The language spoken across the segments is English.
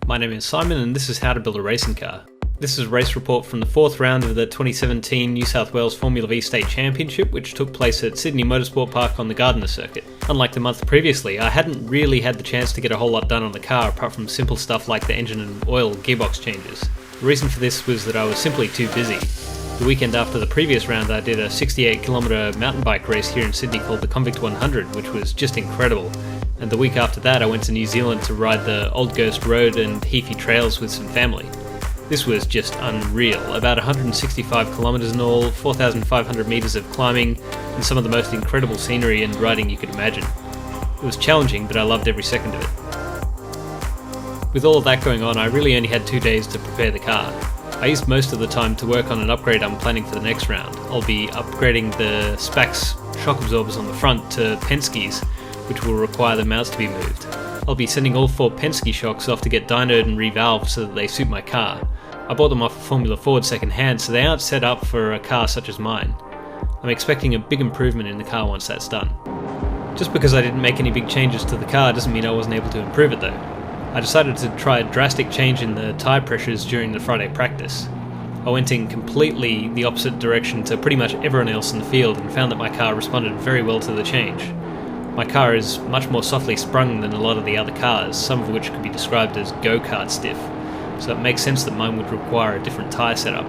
My name is Simon and this is How to Build a Racing Car. This is a race report from the fourth round of the 2017 New South Wales Formula V State Championship, which took place at Sydney Motorsport Park on the Gardner Circuit. Unlike the month previously, I hadn't really had the chance to get a whole lot done on the car apart from simple stuff like the engine and oil gearbox changes. The reason for this was that I was simply too busy. The weekend after the previous round I did a 68km mountain bike race here in Sydney called the Convict 100, which was just incredible. And the week after that I went to New Zealand to ride the Old Ghost Road and Heafy trails with some family. This was just unreal. About 165 kilometres in all, 4,500 metres of climbing, and some of the most incredible scenery and riding you could imagine. It was challenging, but I loved every second of it. With all of that going on, I really only had 2 days to prepare the car. I used most of the time to work on an upgrade I'm planning for the next round. I'll be upgrading the Spax shock absorbers on the front to Penske's, which will require the mounts to be moved. I'll be sending all 4 Penske shocks off to get dynoed and revalved so that they suit my car. I bought them off of Formula Ford second hand, so they aren't set up for a car such as mine. I'm expecting a big improvement in the car once that's done. Just because I didn't make any big changes to the car doesn't mean I wasn't able to improve it though. I decided to try a drastic change in the tyre pressures during the Friday practice. I went in completely the opposite direction to pretty much everyone else in the field and found that my car responded very well to the change. My car is much more softly sprung than a lot of the other cars, some of which could be described as go-kart stiff, so it makes sense that mine would require a different tyre setup.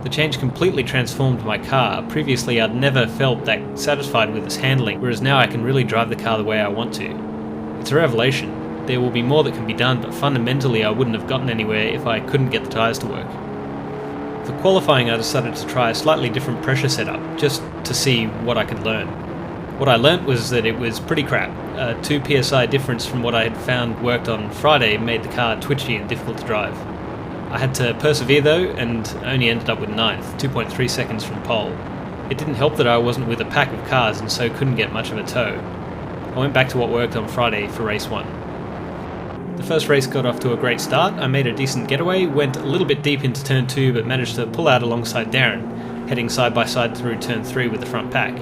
The change completely transformed my car. Previously I'd never felt that satisfied with its handling, whereas now I can really drive the car the way I want to. It's a revelation. There will be more that can be done, but fundamentally I wouldn't have gotten anywhere if I couldn't get the tyres to work. For qualifying I decided to try a slightly different pressure setup, just to see what I could learn. What I learnt was that it was pretty crap. A 2 psi difference from what I had found worked on Friday made the car twitchy and difficult to drive. I had to persevere though, and only ended up with 9th, 2.3 seconds from pole. It didn't help that I wasn't with a pack of cars and so couldn't get much of a tow. I went back to what worked on Friday for race 1. The first race got off to a great start. I made a decent getaway, went a little bit deep into turn 2 but managed to pull out alongside Darren, heading side by side through turn 3 with the front pack.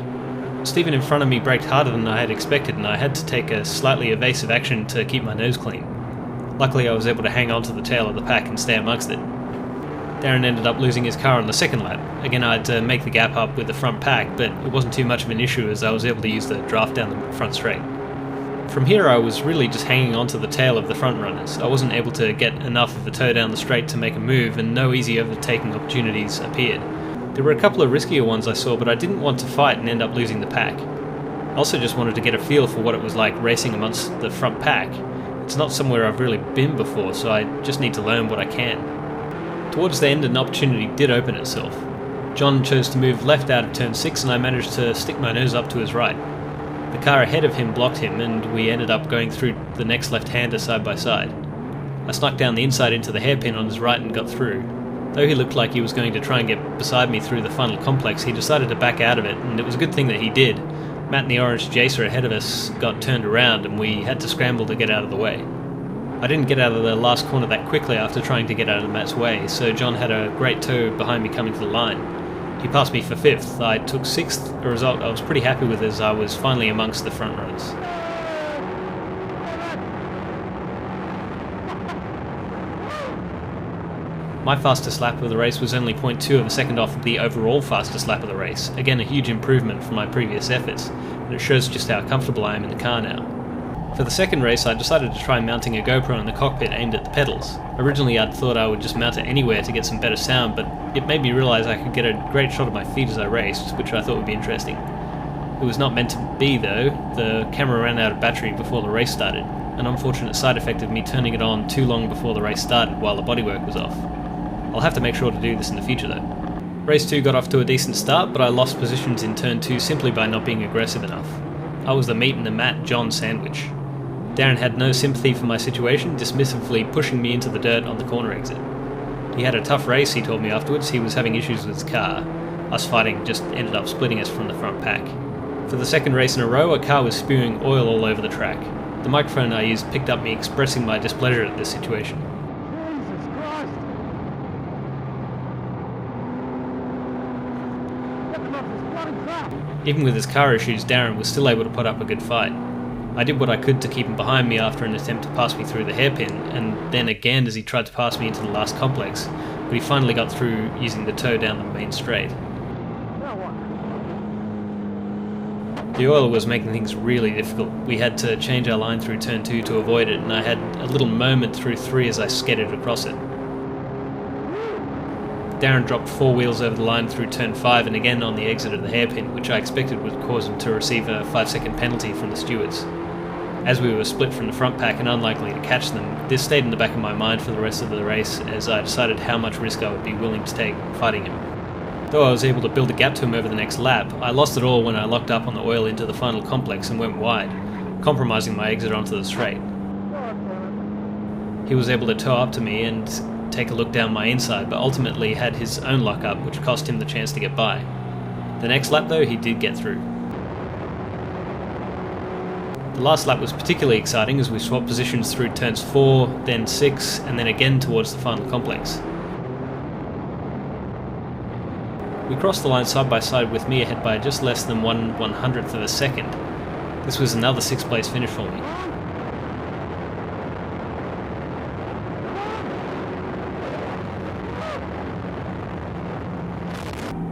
Stephen in front of me braked harder than I had expected and I had to take a slightly evasive action to keep my nose clean. Luckily I was able to hang on to the tail of the pack and stay amongst it. Darren ended up losing his car on the second lap. Again I had to make the gap up with the front pack, but it wasn't too much of an issue as I was able to use the draft down the front straight. From here I was really just hanging on to the tail of the front runners. I wasn't able to get enough of a tow down the straight to make a move and no easy overtaking opportunities appeared. There were a couple of riskier ones I saw, but I didn't want to fight and end up losing the pack. I also just wanted to get a feel for what it was like racing amongst the front pack. It's not somewhere I've really been before, so I just need to learn what I can. Towards the end an opportunity did open itself. John chose to move left out of turn 6 and I managed to stick my nose up to his right. The car ahead of him blocked him and we ended up going through the next left-hander side by side. I snuck down the inside into the hairpin on his right and got through. Though he looked like he was going to try and get beside me through the final complex, he decided to back out of it, and it was a good thing that he did. Matt and the orange Jacer ahead of us got turned around and we had to scramble to get out of the way. I didn't get out of the last corner that quickly after trying to get out of Matt's way, so John had a great tow behind me coming to the line. He passed me for 5th, I took 6th, a result I was pretty happy with as I was finally amongst the front runners. My fastest lap of the race was only 0.2 of a second off the overall fastest lap of the race, again a huge improvement from my previous efforts, and it shows just how comfortable I am in the car now. For the second race I decided to try mounting a GoPro in the cockpit aimed at the pedals. Originally I'd thought I would just mount it anywhere to get some better sound, but it made me realise I could get a great shot of my feet as I raced, which I thought would be interesting. It was not meant to be though. The camera ran out of battery before the race started, an unfortunate side effect of me turning it on too long before the race started while the bodywork was off. I'll have to make sure to do this in the future though. Race 2 got off to a decent start, but I lost positions in turn 2 simply by not being aggressive enough. I was the meat and the Matt John sandwich. Darren had no sympathy for my situation, dismissively pushing me into the dirt on the corner exit. He had a tough race, he told me afterwards. He was having issues with his car. Us fighting just ended up splitting us from the front pack. For the second race in a row, a car was spewing oil all over the track. The microphone I used picked up me expressing my displeasure at this situation. Even with his car issues, Darren was still able to put up a good fight. I did what I could to keep him behind me after an attempt to pass me through the hairpin, and then again as he tried to pass me into the last complex, but he finally got through using the toe down the main straight. The oil was making things really difficult. We had to change our line through turn 2 to avoid it, and I had a little moment through 3 as I skidded across it. Darren dropped 4 wheels over the line through turn 5 and again on the exit of the hairpin, which I expected would cause him to receive a 5-second penalty from the stewards. As we were split from the front pack and unlikely to catch them, this stayed in the back of my mind for the rest of the race as I decided how much risk I would be willing to take fighting him. Though I was able to build a gap to him over the next lap, I lost it all when I locked up on the oil into the final complex and went wide, compromising my exit onto the straight. He was able to tow up to me and take a look down my inside, but ultimately had his own luck up, which cost him the chance to get by. The next lap though, he did get through. The last lap was particularly exciting as we swapped positions through turns 4, then 6, and then again towards the final complex. We crossed the line side by side with me ahead by just less than 1/100th of a second. This was another 6th place finish for me.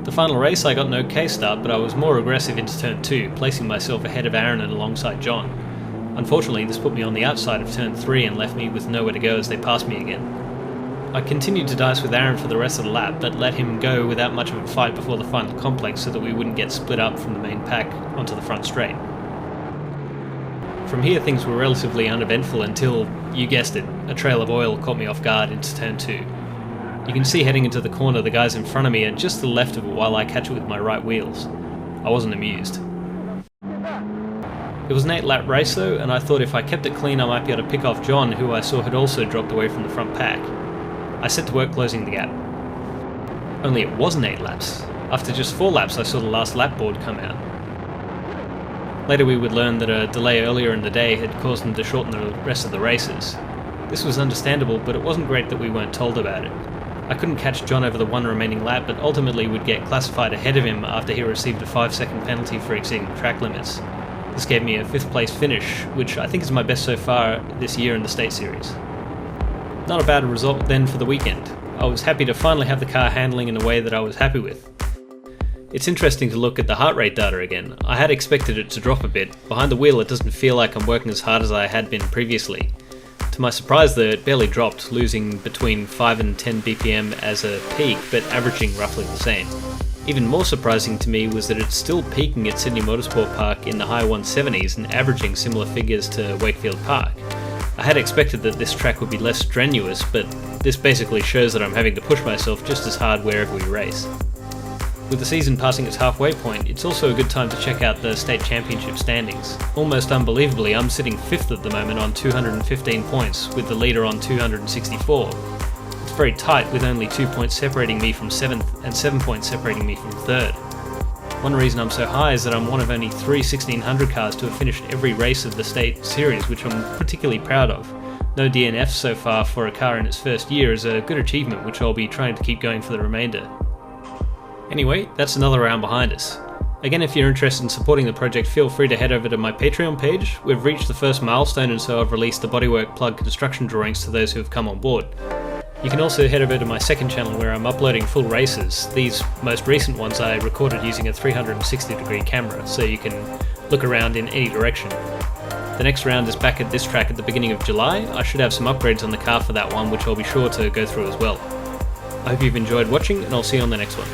The final race I got an okay start, but I was more aggressive into turn 2, placing myself ahead of Aaron and alongside John. Unfortunately, this put me on the outside of turn 3 and left me with nowhere to go as they passed me again. I continued to dice with Aaron for the rest of the lap, but let him go without much of a fight before the final complex so that we wouldn't get split up from the main pack onto the front straight. From here things were relatively uneventful until, you guessed it, a trail of oil caught me off guard into turn 2. You can see heading into the corner the guys in front of me and just to the left of it while I catch it with my right wheels. I wasn't amused. It was an 8-lap race though, and I thought if I kept it clean I might be able to pick off John, who I saw had also dropped away from the front pack. I set to work closing the gap. Only it wasn't 8 laps. After just 4 laps I saw the last lap board come out. Later we would learn that a delay earlier in the day had caused them to shorten the rest of the races. This was understandable, but it wasn't great that we weren't told about it. I couldn't catch John over the 1 remaining lap, but ultimately would get classified ahead of him after he received a 5-second penalty for exceeding track limits. This gave me a 5th place finish, which I think is my best so far this year in the State Series. Not a bad result then for the weekend. I was happy to finally have the car handling in a way that I was happy with. It's interesting to look at the heart rate data again. I had expected it to drop a bit. Behind the wheel it doesn't feel like I'm working as hard as I had been previously. To my surprise though, it barely dropped, losing between 5 and 10 BPM as a peak, but averaging roughly the same. Even more surprising to me was that it's still peaking at Sydney Motorsport Park in the high 170s and averaging similar figures to Wakefield Park. I had expected that this track would be less strenuous, but this basically shows that I'm having to push myself just as hard wherever we race. With the season passing its halfway point, it's also a good time to check out the State Championship standings. Almost unbelievably, I'm sitting 5th at the moment on 215 points, with the leader on 264. It's very tight, with only 2 points separating me from 7th and 7 points separating me from 3rd. One reason I'm so high is that I'm one of only 3 1600 cars to have finished every race of the State Series, which I'm particularly proud of. No DNFs so far for a car in its first year is a good achievement which I'll be trying to keep going for the remainder. Anyway, that's another round behind us. Again, if you're interested in supporting the project, feel free to head over to my Patreon page. We've reached the first milestone and so I've released the bodywork plug construction drawings to those who have come on board. You can also head over to my second channel where I'm uploading full races. These most recent ones I recorded using a 360-degree camera, so you can look around in any direction. The next round is back at this track at the beginning of July. I should have some upgrades on the car for that one, which I'll be sure to go through as well. I hope you've enjoyed watching, and I'll see you on the next one.